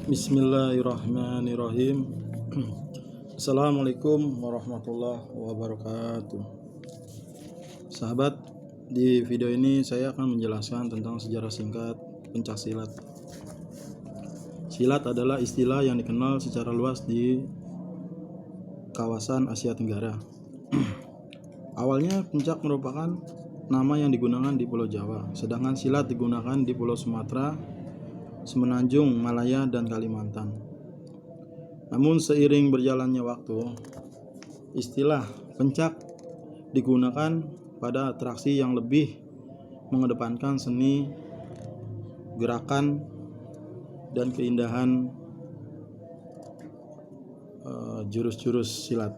Bismillahirrahmanirrahim. Assalamualaikum warahmatullahi wabarakatuh. Sahabat, di video ini saya akan menjelaskan tentang sejarah singkat pencaksilat. Silat adalah istilah yang dikenal secara luas di kawasan Asia Tenggara. Awalnya pencak merupakan nama yang digunakan di Pulau Jawa, sedangkan silat digunakan di Pulau Sumatera, Semenanjung, Malaya, dan Kalimantan. Namun seiring berjalannya waktu, istilah pencak digunakan pada atraksi yang lebih mengedepankan seni, gerakan, dan keindahan jurus-jurus silat.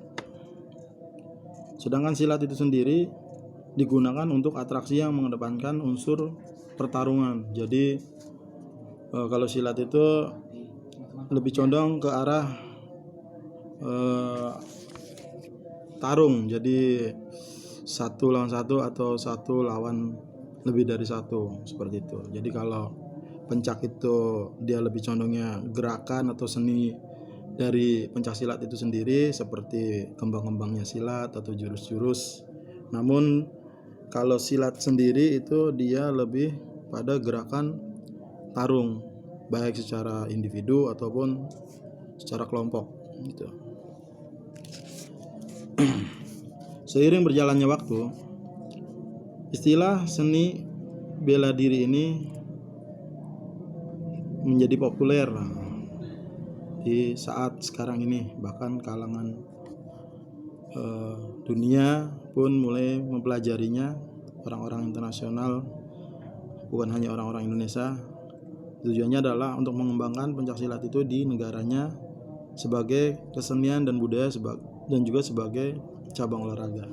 Sedangkan silat itu sendiri digunakan untuk atraksi yang mengedepankan unsur pertarungan. Jadi kalau silat itu lebih condong ke arah tarung, jadi satu lawan satu atau satu lawan lebih dari satu, seperti itu. Jadi kalau pencak itu dia lebih condongnya gerakan atau seni dari pencak silat itu sendiri, seperti kembang-kembangnya silat atau jurus-jurus. Namun kalau silat sendiri itu dia lebih pada gerakan tarung, baik secara individu ataupun secara kelompok gitu. Seiring berjalannya waktu, istilah seni bela diri ini menjadi populer di saat sekarang ini. Bahkan kalangan dunia pun mulai mempelajarinya, orang-orang internasional, bukan hanya orang-orang Indonesia. Tujuannya adalah untuk mengembangkan pencaksilat itu di negaranya sebagai kesenian dan budaya dan juga sebagai cabang olahraga.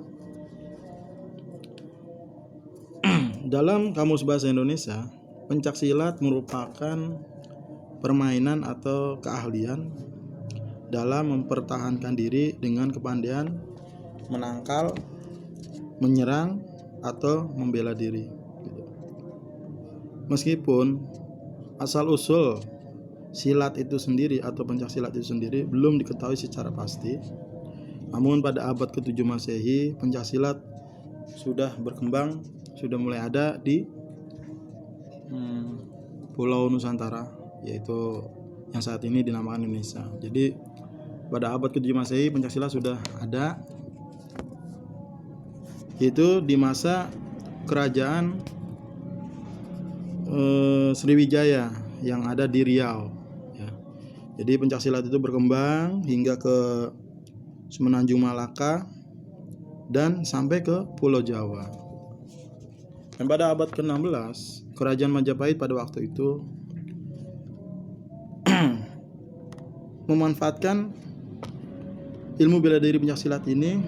Dalam Kamus Bahasa Indonesia, pencaksilat merupakan permainan atau keahlian dalam mempertahankan diri dengan kepandaian menangkal, menyerang, atau membela diri. Meskipun asal-usul silat itu sendiri atau pencaksilat itu sendiri belum diketahui secara pasti, namun pada abad ke-7 Masehi pencaksilat sudah berkembang, sudah mulai ada di Pulau Nusantara, yaitu yang saat ini dinamakan Indonesia. Jadi pada abad ke-7 Masehi pencaksilat sudah ada, yaitu di masa kerajaan Sriwijaya yang ada di Riau ya. Jadi pencaksilat itu berkembang hingga ke Semenanjung Malaka dan sampai ke Pulau Jawa. Dan pada abad ke-16 kerajaan Majapahit pada waktu itu memanfaatkan ilmu bela diri pencaksilat ini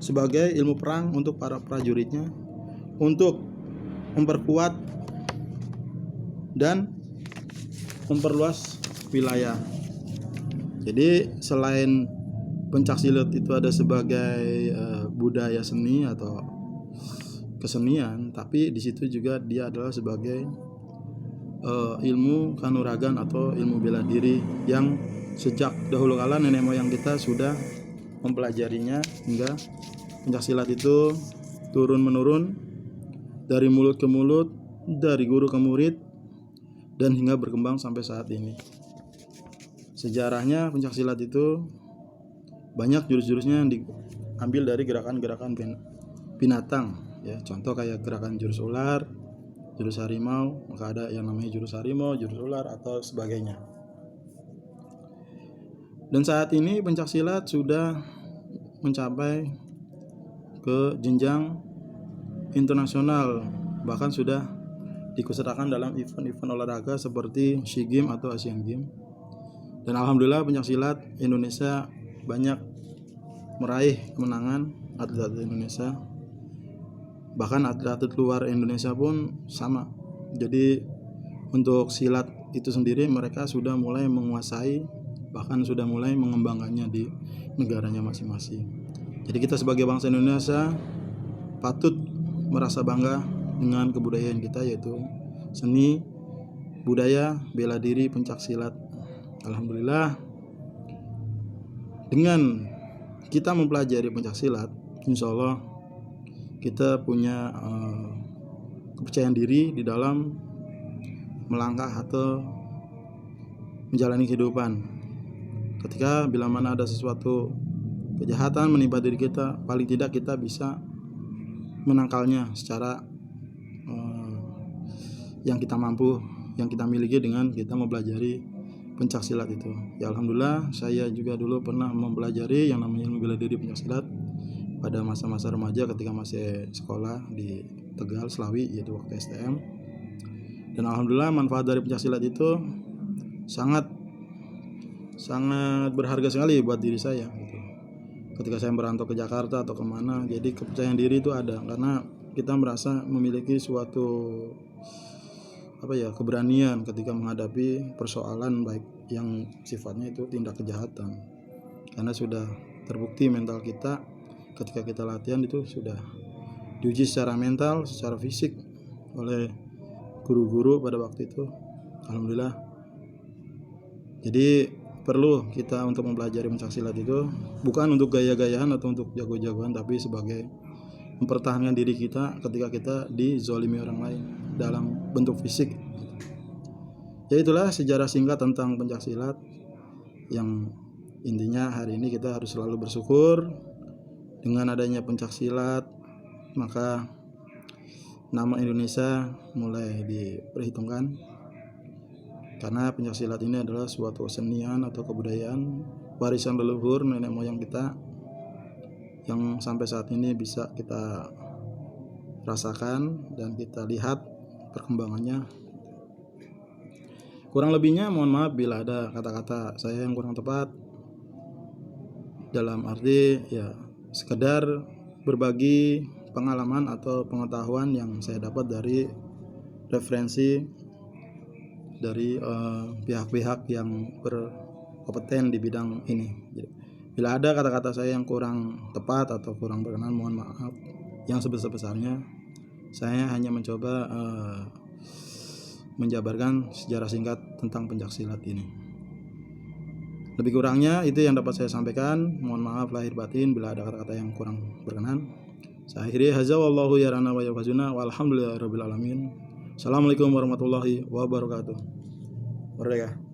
sebagai ilmu perang untuk para prajuritnya, untuk memperkuat dan memperluas wilayah. Jadi selain pencaksilat itu ada sebagai budaya seni atau kesenian, tapi di situ juga dia adalah sebagai ilmu kanuragan atau ilmu bela diri yang sejak dahulu kala nenek moyang kita sudah mempelajarinya, hingga pencaksilat itu turun menurun dari mulut ke mulut, dari guru ke murid, dan hingga berkembang sampai saat ini. Sejarahnya pencaksilat itu banyak jurus-jurusnya yang diambil dari gerakan-gerakan binatang ya. Contoh kayak gerakan jurus ular, jurus harimau, maka ada yang namanya jurus harimau, jurus ular, atau sebagainya. Dan saat ini pencaksilat sudah mencapai ke jenjang internasional, bahkan sudah diikutsertakan dalam event-event olahraga seperti SEA Games atau Asian Games. Dan alhamdulillah pencaksilat Indonesia banyak meraih kemenangan, atlet-atlet Indonesia. Bahkan atlet-atlet luar Indonesia pun sama. Jadi untuk silat itu sendiri mereka sudah mulai menguasai, bahkan sudah mulai mengembangkannya di negaranya masing-masing. Jadi kita sebagai bangsa Indonesia patut merasa bangga dengan kebudayaan kita, yaitu seni budaya bela diri pencaksilat. Alhamdulillah, dengan kita mempelajari pencaksilat, insya Allah kita punya kepercayaan diri di dalam melangkah atau menjalani kehidupan. Ketika bila mana ada sesuatu kejahatan menimpa diri kita, paling tidak kita bisa menangkalnya secara yang kita mampu, yang kita miliki dengan kita mempelajari pencaksilat itu. Ya alhamdulillah, saya juga dulu pernah mempelajari yang namanya bela diri pencaksilat pada masa-masa remaja ketika masih sekolah di Tegal, Slawi, yaitu waktu STM. Dan alhamdulillah manfaat dari pencaksilat itu sangat berharga sekali buat diri saya gitu. Ketika saya merantau ke Jakarta atau kemana, jadi kepercayaan diri itu ada karena kita merasa memiliki suatu keberanian ketika menghadapi persoalan baik yang sifatnya itu tindak kejahatan, karena sudah terbukti mental kita ketika kita latihan itu sudah diuji secara mental, secara fisik oleh guru-guru pada waktu itu. Alhamdulillah, jadi perlu kita untuk mempelajari pencaksilat itu bukan untuk gaya-gayaan atau untuk jago-jagoan, tapi sebagai mempertahankan diri kita ketika kita dizolimi orang lain dalam bentuk fisik. Ya itulah sejarah singkat tentang pencaksilat, yang intinya hari ini kita harus selalu bersyukur dengan adanya pencaksilat, maka nama Indonesia mulai diperhitungkan, karena pencaksilat ini adalah suatu kesenian atau kebudayaan warisan leluhur nenek moyang kita yang sampai saat ini bisa kita rasakan dan kita lihat perkembangannya. Kurang lebihnya mohon maaf bila ada kata-kata saya yang kurang tepat, dalam arti ya sekedar berbagi pengalaman atau pengetahuan yang saya dapat dari referensi dari pihak-pihak yang berkompeten di bidang ini. Jadi, bila ada kata-kata saya yang kurang tepat atau kurang berkenan, mohon maaf yang sebesar-besarnya. Saya hanya mencoba menjabarkan sejarah singkat tentang pencaksilat ini. Lebih kurangnya itu yang dapat saya sampaikan. Mohon maaf lahir batin bila ada kata-kata yang kurang berkenan. Saya akhiri hadza wallahu yarana wa yafazuna walhamdulillahirabbil alamin. Assalamualaikum warahmatullahi wabarakatuh. Merdeka.